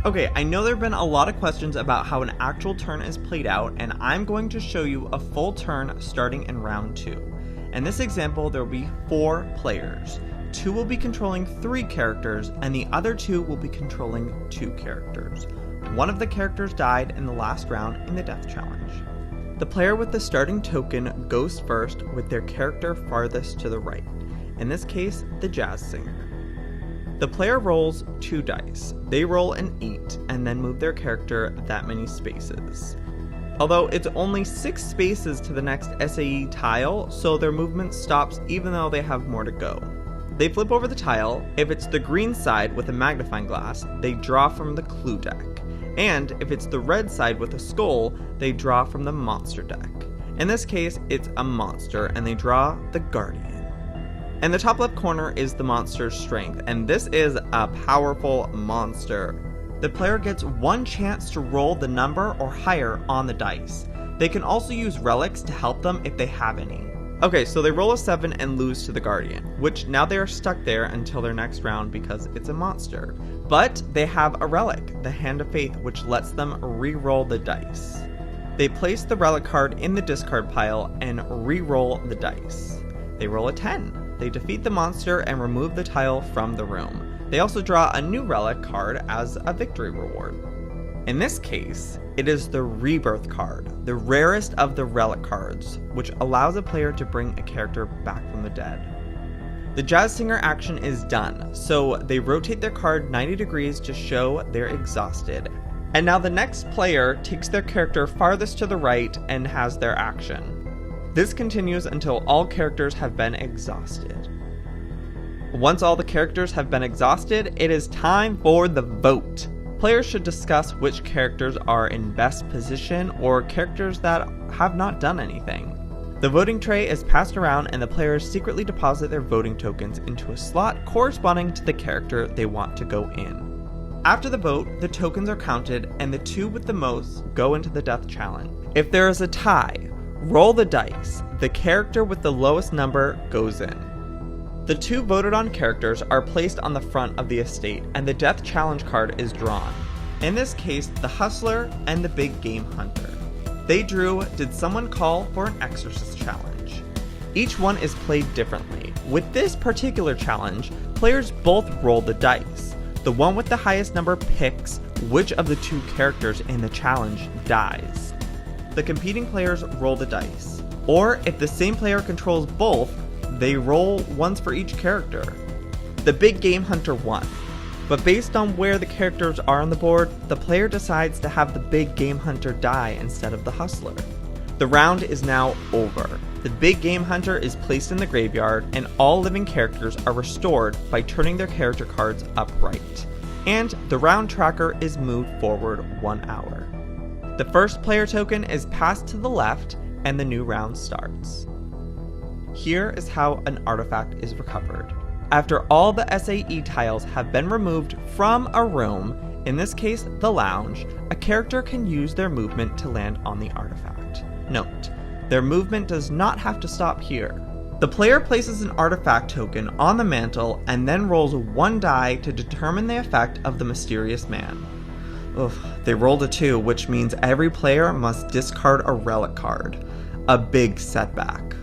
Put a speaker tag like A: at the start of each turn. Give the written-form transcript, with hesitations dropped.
A: Okay, I know there have been a lot of questions about how an actual turn is played out, and I'm going to show you a full turn starting in round 2. In this example, there will be 4 players. 2 will be controlling 3 characters, and the other 2 will be controlling 2 characters. One of the characters died in the last round in the death challenge. The player with the starting token goes first with their character farthest to the right, in this case, the jazz singer. The player rolls 2 dice. They roll an 8 and then move their character that many spaces. Although it's only 6 spaces to the next SAE tile, so their movement stops even though they have more to go. They flip over the tile. If it's the green side with a magnifying glass, they draw from the clue deck. And if it's the red side with a skull, they draw from the monster deck. In this case, it's a monster and they draw the Guardian. In the top left corner is the monster's strength, and this is a powerful monster. The player gets 1 chance to roll the number or higher on the dice. They can also use relics to help them if they have any. Okay, so they roll a 7 and lose to the Guardian, which now they are stuck there until their next round because it's a monster. But they have a relic, the Hand of Faith, which lets them re-roll the dice. They place the relic card in the discard pile and re-roll the dice. They roll a 10. They defeat the monster and remove the tile from the room. They also draw a new relic card as a victory reward. In this case, it is the Rebirth card, the rarest of the relic cards, which allows a player to bring a character back from the dead. The jazz singer action is done, so they rotate their card 90 degrees to show they're exhausted. And now the next player takes their character farthest to the right and has their action. This continues until all characters have been exhausted. Once all the characters have been exhausted, it is time for the vote. Players should discuss which characters are in best position or characters that have not done anything. The voting tray is passed around and the players secretly deposit their voting tokens into a slot corresponding to the character they want to go in. After the vote, the tokens are counted and the 2 with the most go into the death challenge. If there is a tie, roll the dice. The character with the lowest number goes in. The 2 voted on characters are placed on the front of the estate and the death challenge card is drawn. In this case, the Hustler and the Big Game Hunter. They drew, did someone call for an exorcist challenge? Each one is played differently. With this particular challenge, players both roll the dice. The one with the highest number picks which of the 2 characters in the challenge dies. The competing players roll the dice. Or if the same player controls both, they roll once for each character. The Big Game Hunter won, but based on where the characters are on the board, the player decides to have the Big Game Hunter die instead of the Hustler. The round is now over. The Big Game Hunter is placed in the graveyard and all living characters are restored by turning their character cards upright. And the round tracker is moved forward 1 hour. The first player token is passed to the left and the new round starts. Here is how an artifact is recovered. After all the SAE tiles have been removed from a room, in this case the lounge, a character can use their movement to land on the artifact. Note, their movement does not have to stop here. The player places an artifact token on the mantle and then rolls 1 die to determine the effect of the mysterious man. They rolled a 2, which means every player must discard a relic card. A big setback.